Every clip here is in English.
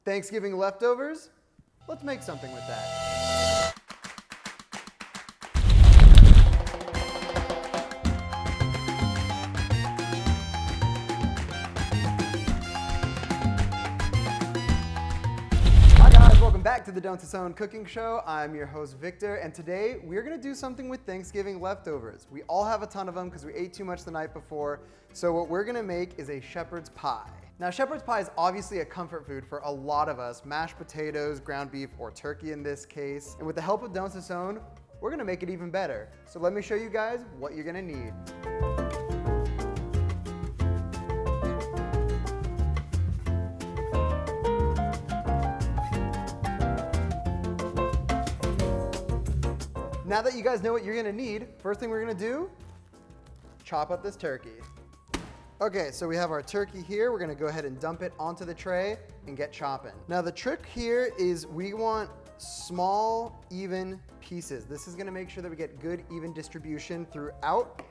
Thanksgiving leftovers? Let's make something with that. Welcome back to the Sazon Cooking Show. I'm your host, Victor, and today we're gonna do something with Thanksgiving leftovers. We all have a ton of them because we ate too much the night before, so what we're gonna make is a shepherd's pie. Now, shepherd's pie is obviously a comfort food for a lot of us, mashed potatoes, ground beef, or turkey in this case, and with the help of Sazon, we're gonna make it even better. So let me show you guys what you're gonna need. Now that you guys know what you're gonna need, first thing we're gonna do, chop up this turkey. Okay, so we have our turkey here. We're gonna go ahead and dump it onto the tray and get chopping. Now the trick here is we want small, even pieces. This is gonna make sure that we get good, even distribution throughout.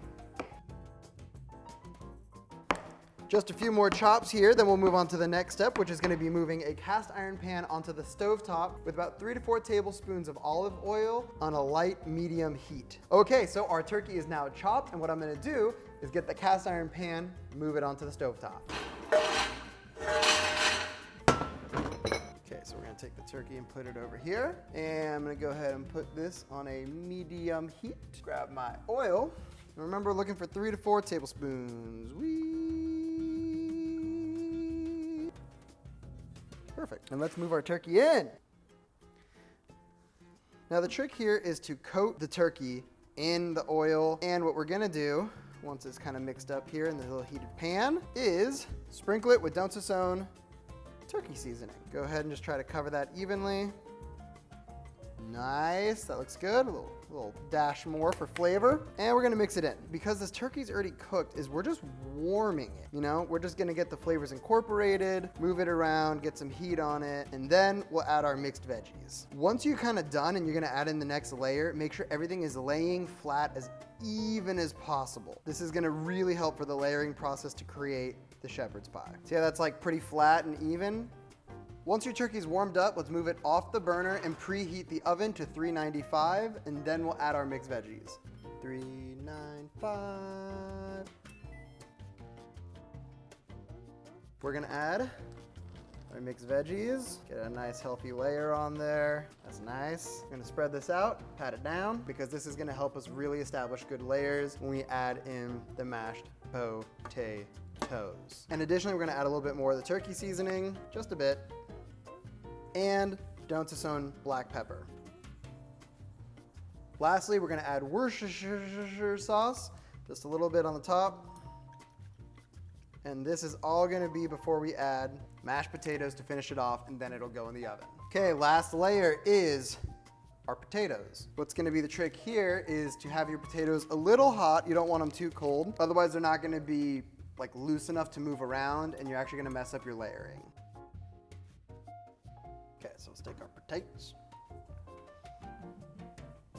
Just a few more chops here, then we'll move on to the next step, which is gonna be moving a cast iron pan onto the stovetop with about 3 to 4 tablespoons of olive oil on a light medium heat. Okay, so our turkey is now chopped, and what I'm gonna do is get the cast iron pan, move it onto the stovetop. Okay, so we're gonna take the turkey and put it over here, and I'm gonna go ahead and put this on a medium heat. Grab my oil, and remember looking for 3 to 4 tablespoons. Perfect. And let's move our turkey in. Now the trick here is to coat the turkey in the oil. And what we're gonna do, once it's kind of mixed up here in the little heated pan, is sprinkle it with Sazon turkey seasoning. Go ahead and just try to cover that evenly. Nice, that looks good. A little dash more for flavor. And we're gonna mix it in. Because this turkey's already cooked, we're just warming it, you know? We're just gonna get the flavors incorporated, move it around, get some heat on it, and then we'll add our mixed veggies. Once you're kind of done and you're gonna add in the next layer, make sure everything is laying flat as even as possible. This is gonna really help for the layering process to create the shepherd's pie. See how that's like pretty flat and even? Once your turkey's warmed up, let's move it off the burner and preheat the oven to 395, and then we'll add our mixed veggies. 395. We're gonna add our mixed veggies. Get a nice healthy layer on there. That's nice. I'm gonna spread this out, pat it down, because this is gonna help us really establish good layers when we add in the mashed potatoes. And additionally, we're gonna add a little bit more of the turkey seasoning, just a bit, and Sazon black pepper. Lastly, we're gonna add Worcestershire sauce, just a little bit on the top. And this is all gonna be before we add mashed potatoes to finish it off, and then it'll go in the oven. Okay, last layer is our potatoes. What's gonna be the trick here is to have your potatoes a little hot. You don't want them too cold. Otherwise, they're not gonna be like loose enough to move around, and you're actually gonna mess up your layering. Okay, so let's take our potatoes.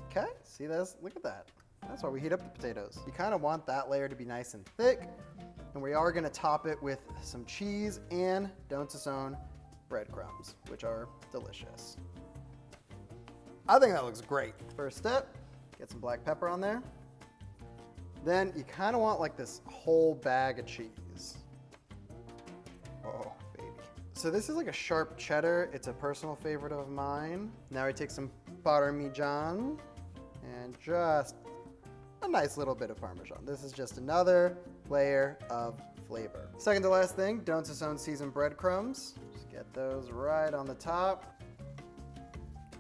Okay, see this? Look at that. That's why we heat up the potatoes. You kind of want that layer to be nice and thick, and we are gonna top it with some cheese and Sazon breadcrumbs, which are delicious. I think that looks great. First step, get some black pepper on there. Then you kind of want like this whole bag of cheese. Oh, baby. So this is like a sharp cheddar. It's a personal favorite of mine. Now we take some Parmesan and just a nice little bit of Parmesan. This is just another layer of flavor. Second to last thing, Sazon seasoned breadcrumbs. Just get those right on the top.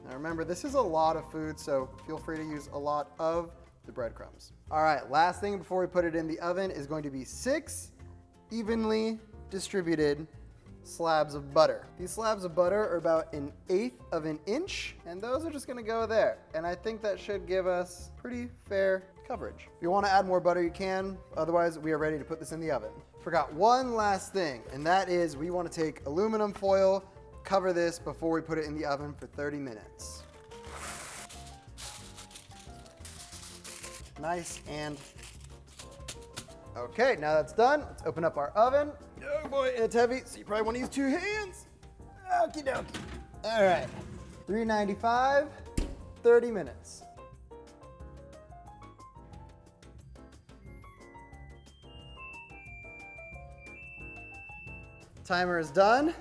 Now remember, this is a lot of food, so feel free to use a lot of the breadcrumbs. All right, last thing before we put it in the oven is going to be 6 evenly distributed slabs of butter. These slabs of butter are about 1/8 of an inch, and those are just gonna go there. And I think that should give us pretty fair coverage. If you wanna add more butter, you can. Otherwise, we are ready to put this in the oven. Forgot one last thing, and that is we wanna take aluminum foil, cover this before we put it in the oven for 30 minutes. Nice and okay, now that's done. Let's open up our oven. Oh boy, it's heavy, so you probably want to use 2 hands. Okie dokie. All right, $3.95, 30 minutes. Timer is done,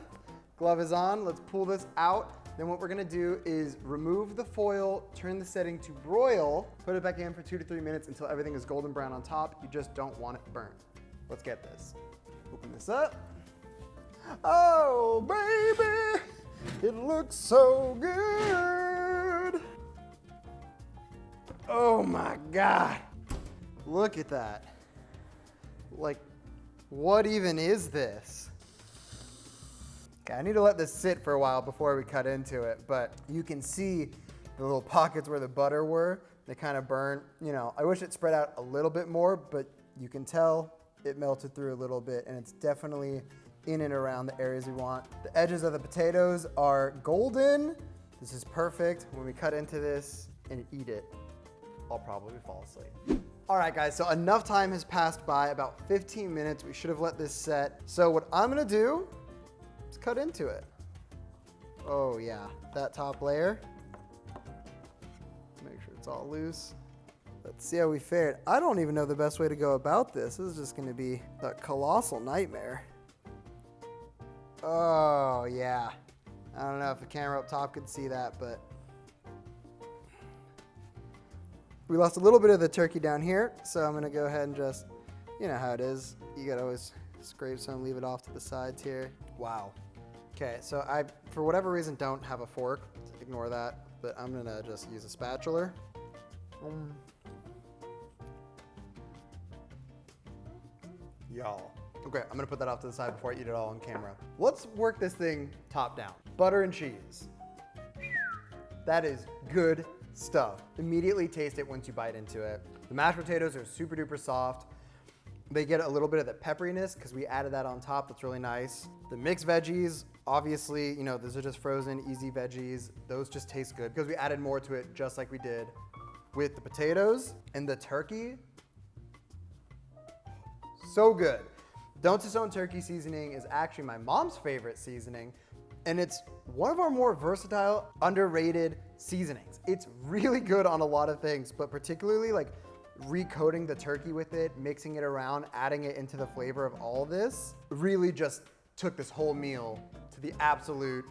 glove is on. Let's pull this out. Then what we're gonna do is remove the foil, turn the setting to broil, put it back in for 2 to 3 minutes until everything is golden brown on top. You just don't want it burnt. Let's get this. Open this up. Oh, baby, it looks so good. Oh my God. Look at that. Like, what even is this? Okay, I need to let this sit for a while before we cut into it, but you can see the little pockets where the butter were. They kind of burn. You know, I wish it spread out a little bit more, but you can tell it melted through a little bit, and it's definitely in and around the areas we want. The edges of the potatoes are golden. This is perfect. When we cut into this and eat it, I'll probably fall asleep. All right, guys, so enough time has passed by, about 15 minutes. We should have let this set. So what I'm gonna do, let's cut into it. Oh yeah, that top layer. Make sure it's all loose. Let's see how we fared. I don't even know the best way to go about this. This is just gonna be a colossal nightmare. Oh yeah. I don't know if the camera up top could see that, but we lost a little bit of the turkey down here. So I'm gonna go ahead and just, you know how it is. You gotta always scrape some, leave it off to the sides here. Wow. Okay, so I, for whatever reason, don't have a fork. Ignore that, but I'm gonna just use a spatula. Y'all. Okay, I'm gonna put that off to the side before I eat it all on camera. Let's work this thing top down. Butter and cheese. That is good stuff. Immediately taste it once you bite into it. The mashed potatoes are super duper soft. They get a little bit of the pepperiness because we added that on top. That's really nice. The mixed veggies, obviously, you know, those are just frozen, easy veggies. Those just taste good because we added more to it just like we did with the potatoes. And the turkey, so good. Don't Sazon turkey seasoning is actually my mom's favorite seasoning, and it's one of our more versatile, underrated seasonings. It's really good on a lot of things, but particularly like recoating the turkey with it, mixing it around, adding it into the flavor of all of this, really just took this whole meal to the absolute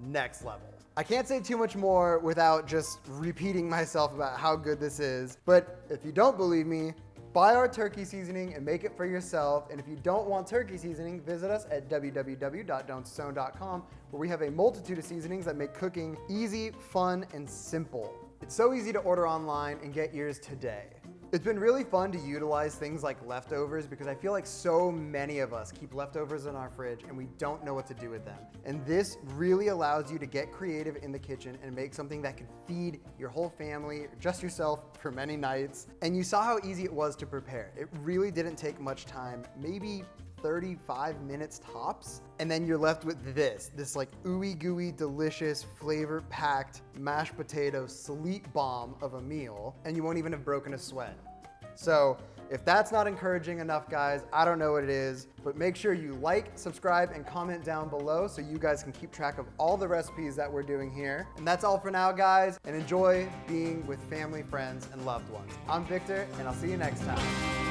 next level. I can't say too much more without just repeating myself about how good this is, but if you don't believe me, buy our turkey seasoning and make it for yourself. And if you don't want turkey seasoning, visit us at www.don'tsazon.com, where we have a multitude of seasonings that make cooking easy, fun, and simple. It's so easy to order online and get yours today. It's been really fun to utilize things like leftovers because I feel like so many of us keep leftovers in our fridge and we don't know what to do with them. And this really allows you to get creative in the kitchen and make something that can feed your whole family or just yourself for many nights. And you saw how easy it was to prepare. It really didn't take much time, maybe 35 minutes tops. And then you're left with this like ooey gooey, delicious, flavor packed mashed potato sleep bomb of a meal. And you won't even have broken a sweat. So if that's not encouraging enough, guys, I don't know what it is, but make sure you like, subscribe, and comment down below so you guys can keep track of all the recipes that we're doing here. And that's all for now, guys, and enjoy being with family, friends, and loved ones. I'm Victor, and I'll see you next time.